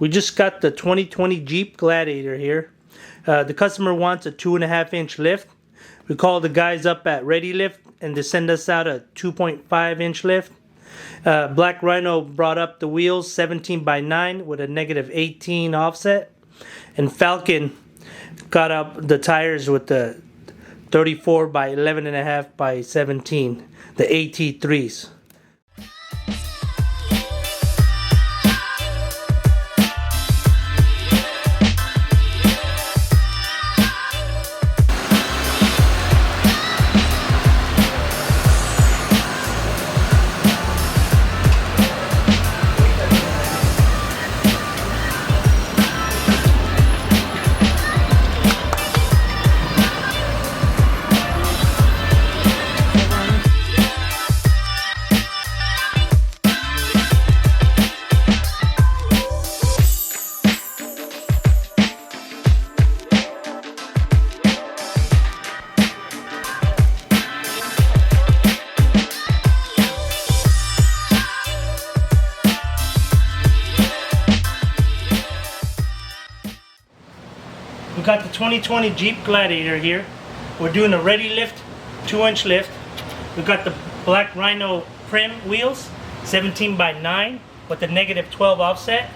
We just got the 2020 Jeep Gladiator here. The customer wants a 2.5-inch lift. We called the guys up at Ready Lift and they send us out a 2.5-inch lift. Black Rhino brought up the wheels 17x9 with a -18 offset. And Falcon got up the tires with the 34x11.5x17, the AT3s. We got the 2020 Jeep Gladiator here. We're doing a Ready Lift, 2-inch lift. We got the Black Rhino Prim wheels, 17x9 with the -12 offset.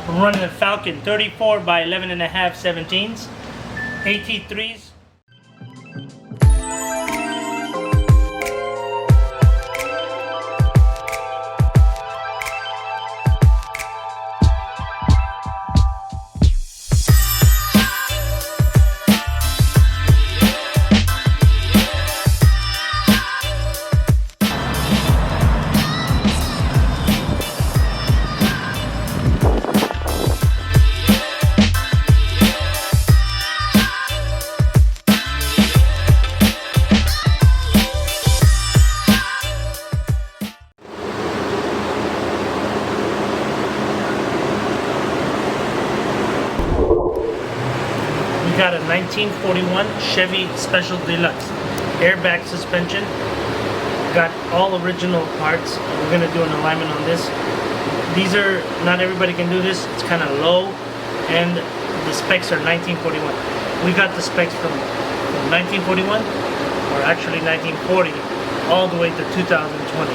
We're running the Falcon 34x11.5 17s, AT3s. We got a 1941 Chevy Special Deluxe airbag suspension. Got all original parts. We're gonna do an alignment on this. These are, not everybody can do this. It's kind of low, and the specs are 1941. We got the specs from 1941, or actually 1940, all the way to 2020.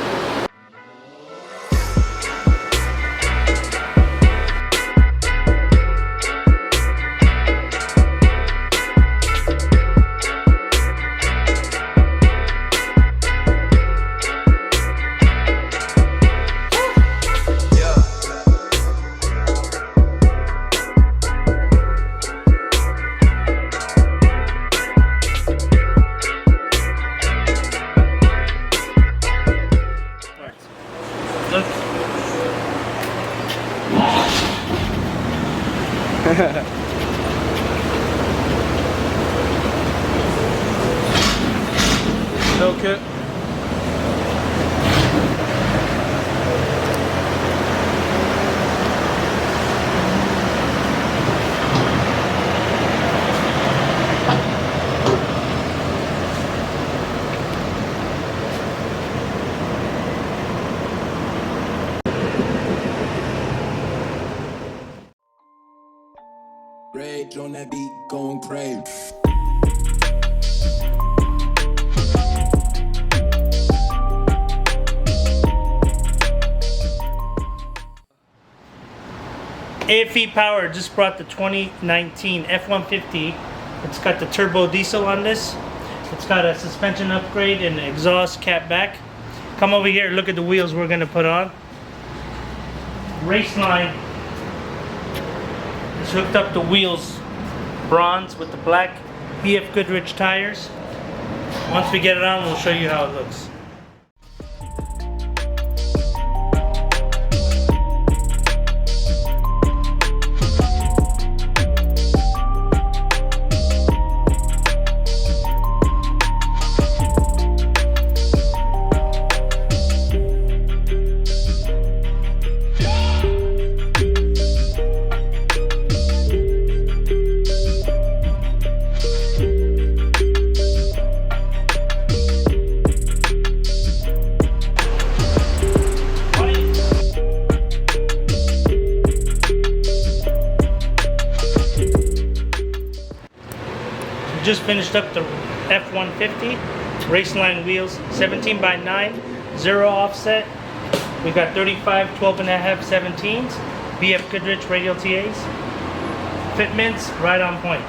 Okay. Rage on that beat, going crazy. AFE Power just brought the 2019 F150. It's got the turbo diesel on this. It's got a suspension upgrade and an exhaust cap back. Come over here, look at the wheels we're gonna put on. Raceline is hooked up the wheels, bronze with the black BF Goodrich tires. Once we get it on, we'll show you how it looks. just finished up the F150, Raceline wheels, 17 by 9, 0 offset. We got 35, 12.5, 17s, BF Goodrich radial TAs. Fitments, right on point.